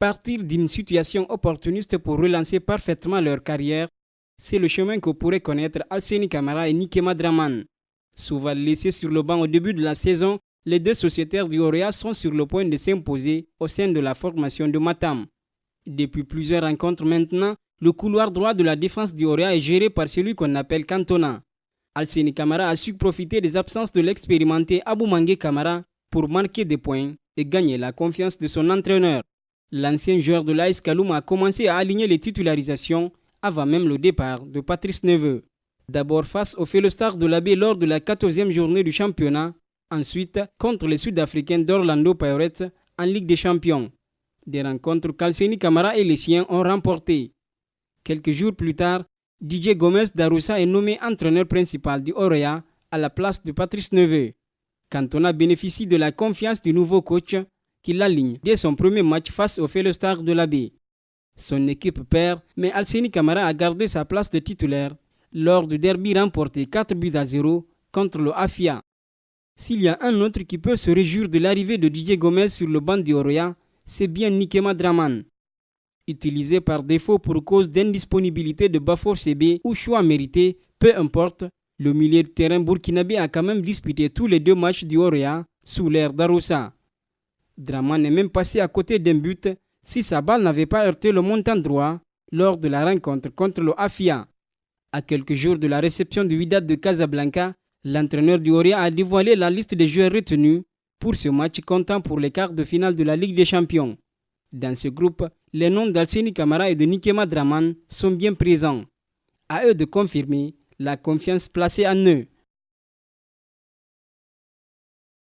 Partir d'une situation opportuniste pour relancer parfaitement leur carrière, c'est le chemin que pourraient connaître Alseni Camara et Nikema Draman. Souvent laissés sur le banc au début de la saison, les deux sociétaires du Orea sont sur le point de s'imposer au sein de la formation de Matam. Depuis plusieurs rencontres maintenant, le couloir droit de la défense du Orea est géré par celui qu'on appelle Cantona. Alseni Camara a su profiter des absences de l'expérimenté Aboumangue Camara pour marquer des points et gagner la confiance de son entraîneur. L'ancien joueur de l'AS Kaloum a commencé à aligner les titularisations avant même le départ de Patrice Neveu. D'abord face au Fellow-Star de l'Abbé lors de la 14e journée du championnat, ensuite contre les Sud-Africains d'Orlando Pirates en Ligue des Champions. Des rencontres qu'Alseni Camara et les siens ont remportées. Quelques jours plus tard, Didier Gomes Daroussa est nommé entraîneur principal du Orea à la place de Patrice Neveu. Cantona bénéficie de la confiance du nouveau coach qui l'aligne dès son premier match face au Fellow-Star de l'Abbé. Son équipe perd, mais Alseni Camara a gardé sa place de titulaire lors du derby remporté 4-0 contre le Afia. S'il y a un autre qui peut se réjouir de l'arrivée de Didier Gomes sur le banc du Orea, c'est bien Nikema Draman. Utilisé par défaut pour cause d'indisponibilité de Bafor CB ou choix mérité, peu importe, le milieu de terrain burkinabé a quand même disputé tous les deux matchs du Orea sous l'ère d'Aroussa. Draman est même passé à côté d'un but si sa balle n'avait pas heurté le montant droit lors de la rencontre contre le Afia. À quelques jours de la réception du Wydad de Casablanca, l'entraîneur du Orea a dévoilé la liste des joueurs retenus pour ce match comptant pour les quarts de finale de la Ligue des Champions. Dans ce groupe, les noms d'Alseni Camara et de Nikema Draman sont bien présents. À eux de confirmer la confiance placée en eux.